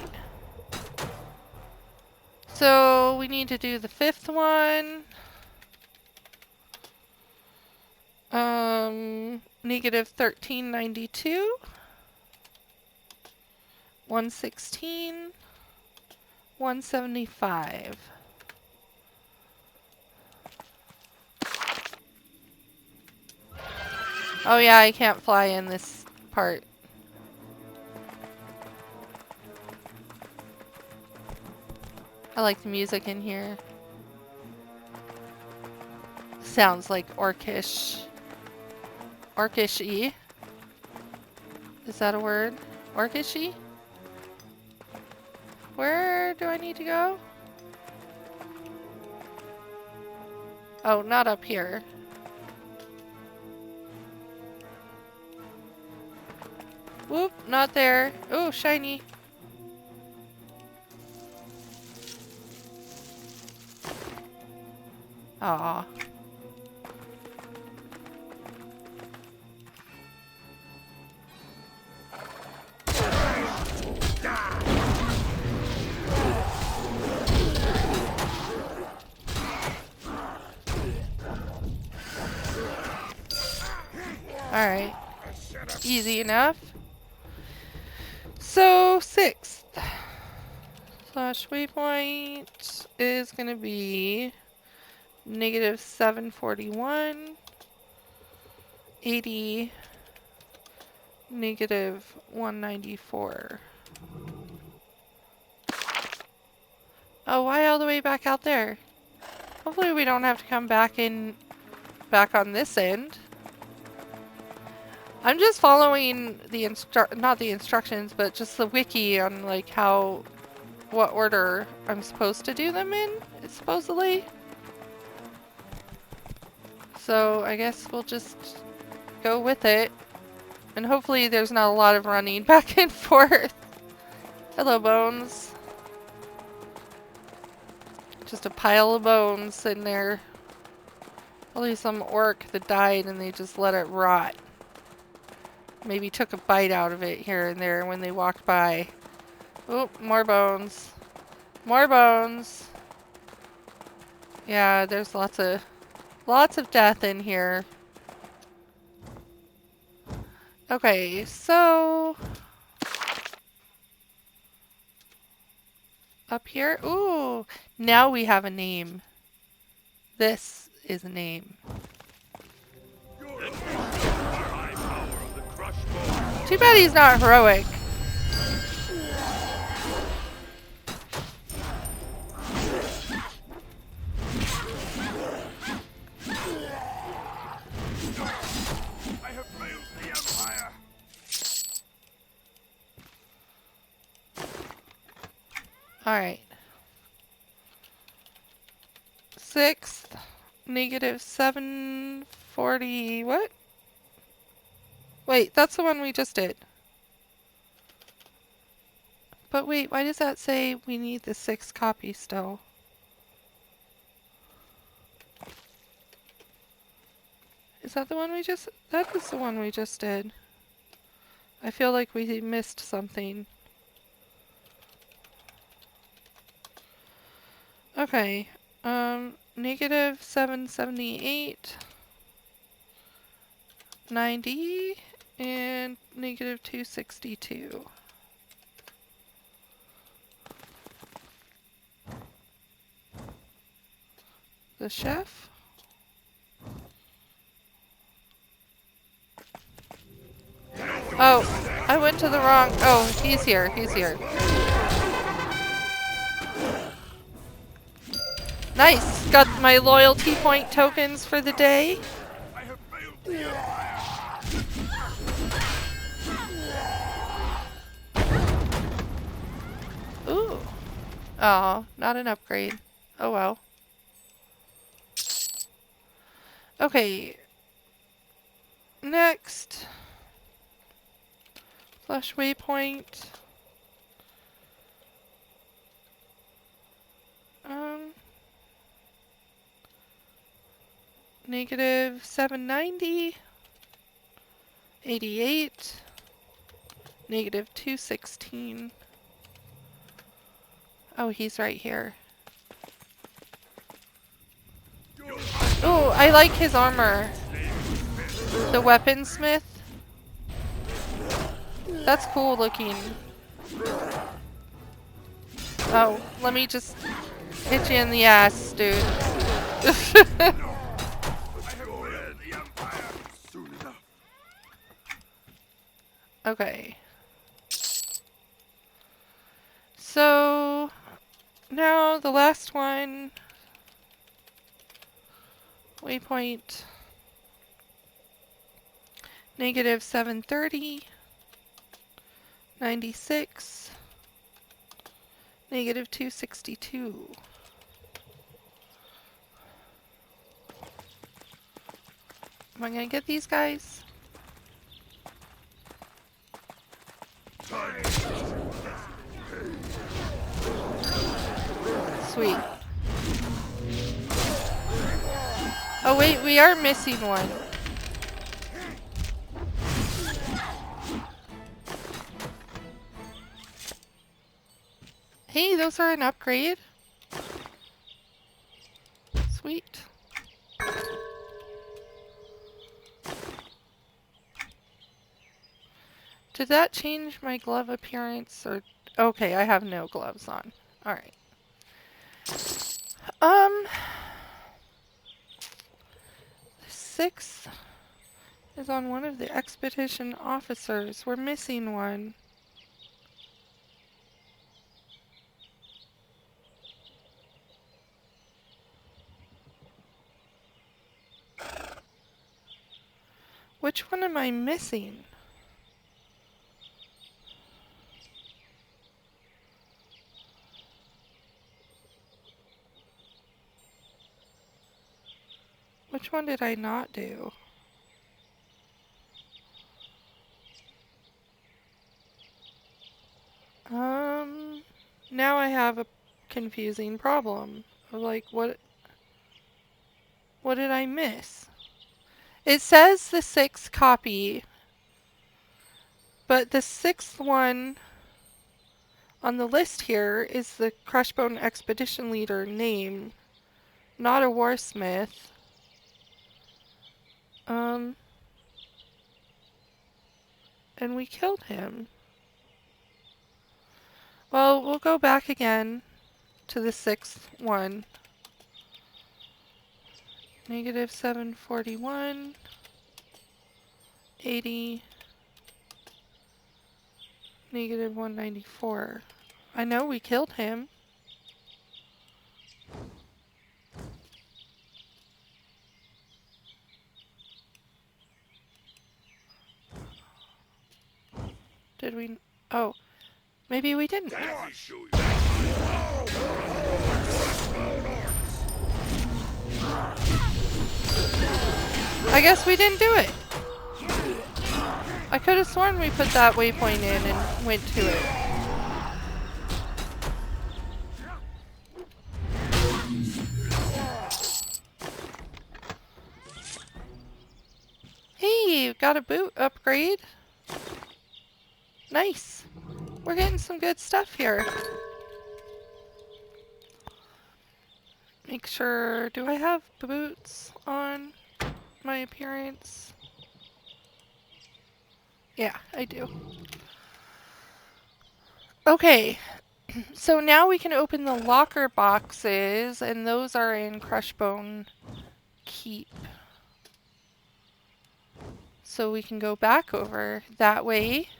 So we need to do the fifth one. Negative 1392. 116. 175. Oh yeah, I can't fly in this part. I like the music in here. Sounds like orcish. Orcish-y. Is that a word? Orcish-y? Where do I need to go? Oh, not up here. Whoop, not there. Oh, shiny. Aw. Alright. Easy enough. So, 6th slash waypoint is going to be negative 741, 80, negative 194. Oh, why all the way back out there? Hopefully we don't have to come back back on this end. I'm just following the not the instructions, but just the wiki on like what order I'm supposed to do them in, supposedly. So I guess we'll just go with it. And hopefully there's not a lot of running back and forth. Hello, bones. Just a pile of bones in there. Probably some orc that died and they just let it rot. Maybe took a bite out of it here and there when they walked by. Oh, more bones. More bones. Yeah, there's lots of death in here. Okay, so up here. Ooh, now we have a name. This is a name. Too bad he's not heroic. I have failed the Empire. Alright. 6th, negative 740. What? Wait, that's the one we just did. But wait, why does that say we need the 6th copy still? Is that the one we just... That is the one we just did. I feel like we missed something. Okay. Negative 778. 90. And negative 262. The chef? Oh, I went to the wrong... Oh, he's here. He's here. Nice! Got my loyalty point tokens for the day. I have failed the Empire. Ooh. Oh, not an upgrade. Oh well. Okay. Next. Flush waypoint. Negative 790. 88. Negative 216. Oh, he's right here. Oh, I like his armor. The weaponsmith. That's cool looking. Oh, let me just hit you in the ass, dude. I have failed the Empire. Soon enough. Okay. So, now the last one. Waypoint. Negative 730. 96. Negative 262. Am I gonna get these guys? Sweet. Oh wait, we are missing one. Hey, those are an upgrade. Sweet. Did that change my glove appearance or... Okay, I have no gloves on. Alright. The 6th is on one of the expedition officers. We're missing one. Which one am I missing? Which one did I not do? Now I have a confusing problem. Of like, what did I miss? It says the 6th copy, but the 6th one on the list here is the Crushbone Expedition Leader name, not a warsmith. And we killed him. Well, we'll go back again to the 6th one. Negative 741. 80. Negative 194. I know we killed him. Did we? Oh, maybe we didn't. Let me show you. I guess we didn't do it. I could have sworn we put that waypoint in and went to it. Hey, got a boot upgrade. Nice. We're getting some good stuff here. Make sure, do I have boots on my appearance? Yeah, I do. Okay, so now we can open the locker boxes, and those are in Crushbone Keep. So we can go back over that way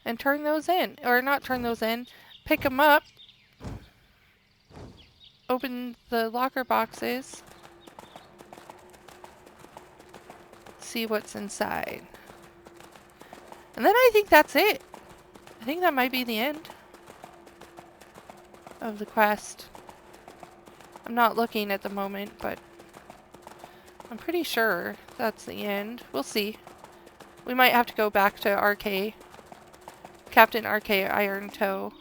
and turn those in. Or not turn those in, pick them up open the locker boxes. See what's inside. And then I think that's it. I think that might be the end of the quest. I'm not looking at the moment, but I'm pretty sure that's the end. We'll see. We might have to go back to RK. Captain RK Iron Toe.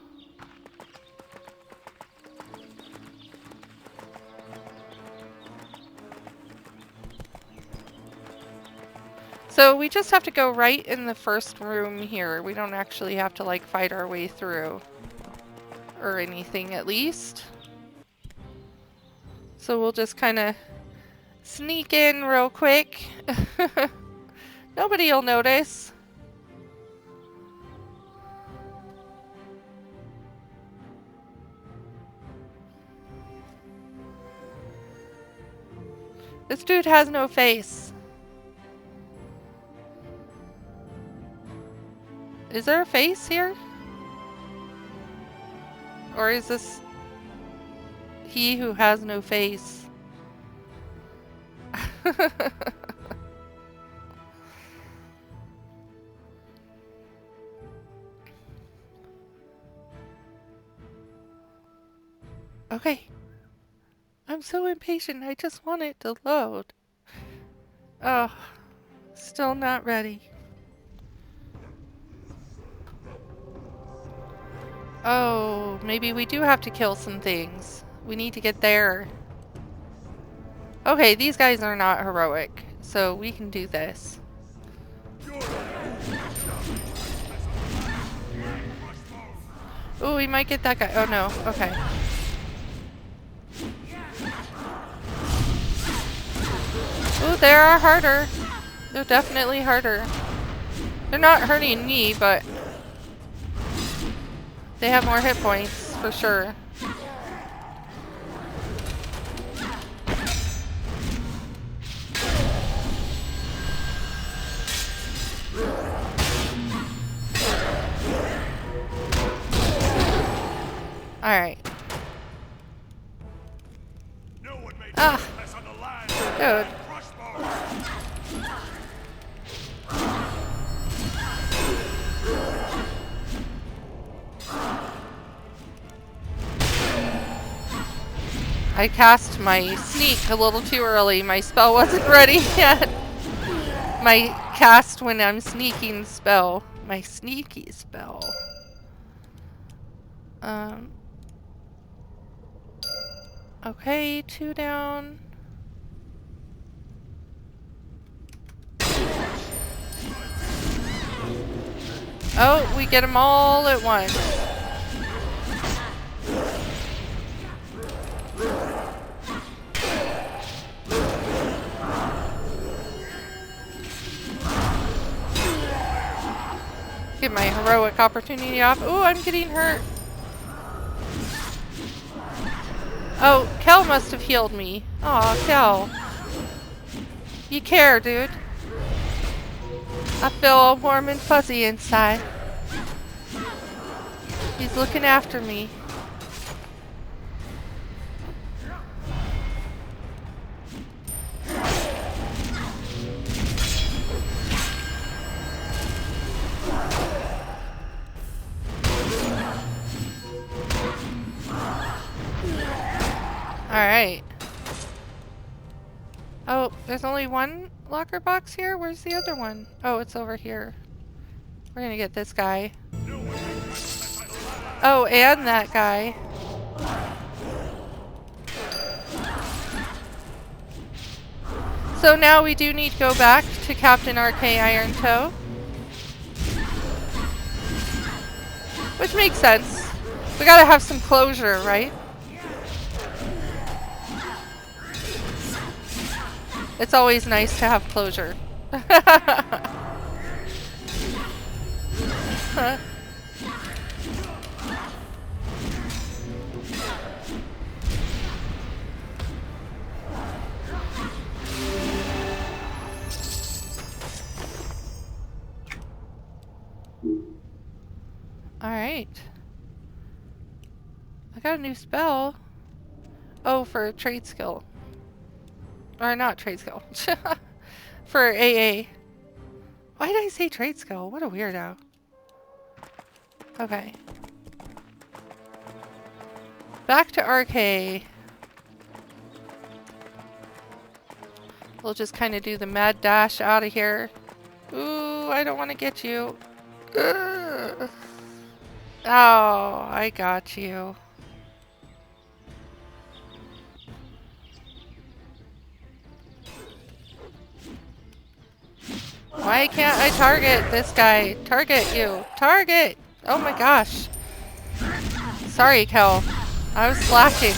So we just have to go right in the first room here. We don't actually have to like fight our way through or anything at least. So we'll just kind of sneak in real quick. Nobody will notice. This dude has no face. Is there a face here? Or is this he who has no face? Okay. I'm so impatient. I just want it to load. Oh, still not ready. Oh, maybe we do have to kill some things. We need to get there. Okay, these guys are not heroic, so we can do this. Oh, we might get that guy. Oh no, okay. Oh, they are harder. They're definitely harder. They're not hurting me, but they have more hit points, for sure. Alright. Ah! Dude. I cast my sneak a little too early. My spell wasn't ready yet. My cast when I'm sneaking spell. My sneaky spell. Okay, 2 down. Oh, we get them all at once. Get my heroic opportunity off. Ooh, I'm getting hurt. Oh, Kel must have healed me. Aw, Kel. You care, dude. I feel all warm and fuzzy inside. He's looking after me. Alright. Oh, there's only one locker box here? Where's the other one? Oh, it's over here. We're gonna get this guy. Oh, and that guy. So now we do need to go back to Captain RK Iron Toe. Which makes sense. We gotta have some closure, right? It's always nice to have closure. Alright. I got a new spell. Oh, for trade skill. Or not trade skill. For AA. Why did I say trade skill? What a weirdo. Okay. Back to RK. We'll just kind of do the mad dash out of here. Ooh, I don't want to get you. Ugh. Oh, I got you. Why can't I target this guy? Target you. Target! Oh my gosh. Sorry, Kel. I was slacking.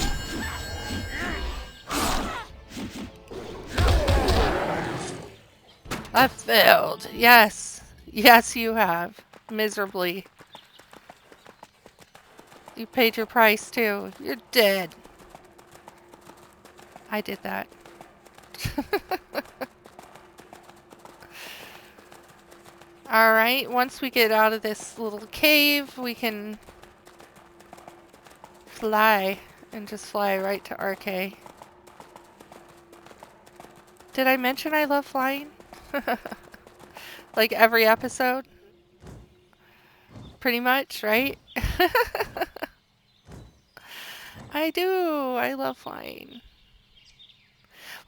I failed. Yes. Yes, you have. Miserably. You paid your price, too. You're dead. I did that. Alright, once we get out of this little cave, we can fly and just fly right to RK. Did I mention I love flying? Like every episode? Pretty much, right? I do. I love flying.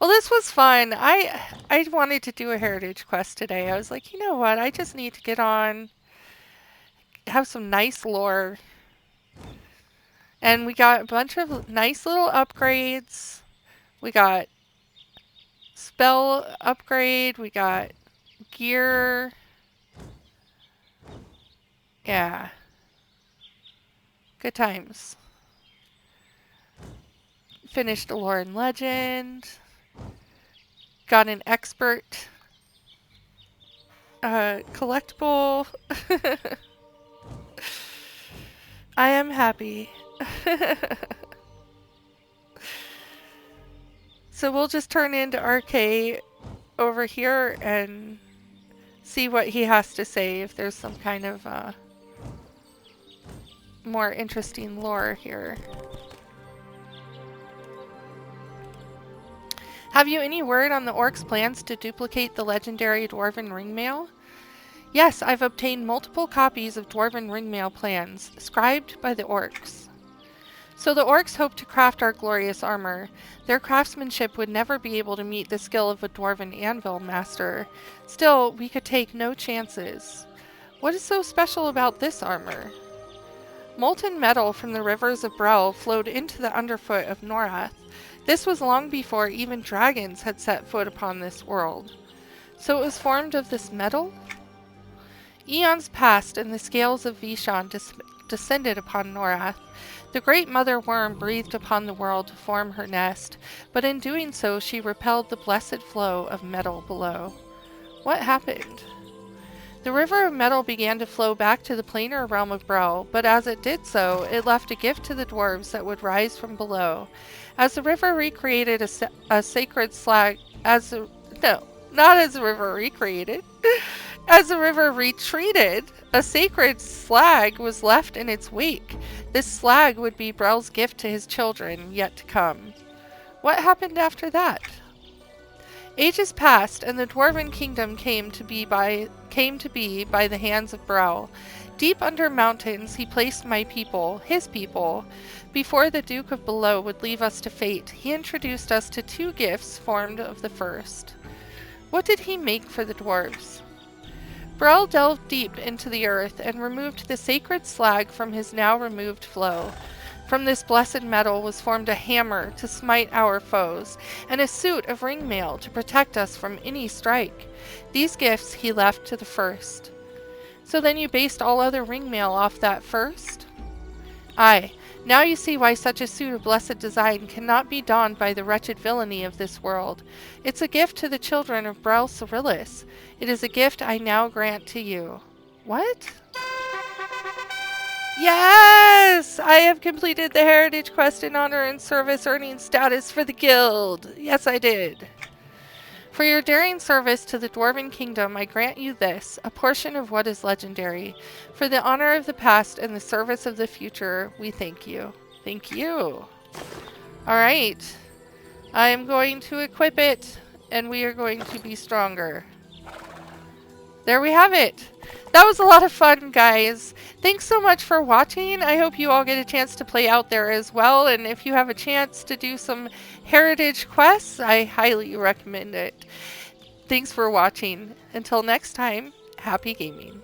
Well, this was fun. I wanted to do a heritage quest today. I was like, you know what? I just need to get on, have some nice lore. And we got a bunch of nice little upgrades. We got spell upgrade. We got gear. Yeah. Good times. Finished a lore and legend. Got an expert collectible. I am happy. So we'll just turn into RK over here and see what he has to say, if there's some kind of more interesting lore here. Have you any word on the orcs' plans to duplicate the legendary Dwarven ringmail? Yes, I've obtained multiple copies of Dwarven ringmail plans, scribed by the orcs. So the orcs hope to craft our glorious armor. Their craftsmanship would never be able to meet the skill of a Dwarven anvil master. Still, we could take no chances. What is so special about this armor? Molten metal from the rivers of Brel flowed into the underfoot of Norath. This was long before even dragons had set foot upon this world. So it was formed of this metal? Eons passed and the scales of Vishan descended upon Norath. The great mother worm breathed upon the world to form her nest, but in doing so she repelled the blessed flow of metal below. What happened? The river of metal began to flow back to the planar realm of Brel, but as it did so, it left a gift to the dwarves that would rise from below. As the river recreated a sacred slag, as the river retreated, a sacred slag was left in its wake. This slag would be Brel's gift to his children, yet to come. What happened after that? Ages passed, and the Dwarven kingdom came to be by the hands of Brel. Deep under mountains he placed my people, his people. Before the Duke of Below would leave us to fate, he introduced us to two gifts formed of the first. What did he make for the dwarves? Brel delved deep into the earth and removed the sacred slag from his now removed flow. From this blessed metal was formed a hammer to smite our foes, and a suit of ringmail to protect us from any strike. These gifts he left to the first. So then you based all other ringmail off that first? Aye. Now you see why such a suit of blessed design cannot be donned by the wretched villainy of this world. It's a gift to the children of Brel Cyrillus. It is a gift I now grant to you. What? Yes! I have completed the heritage quest in honor and service, earning status for the guild. Yes, I did. For your daring service to the Dwarven Kingdom, I grant you this, a portion of what is legendary. For the honor of the past and the service of the future, we thank you. Thank you. All right. I am going to equip it, and we are going to be stronger. There we have it. That was a lot of fun, guys. Thanks so much for watching. I hope you all get a chance to play out there as well. And if you have a chance to do some heritage quests, I highly recommend it. Thanks for watching. Until next time, happy gaming.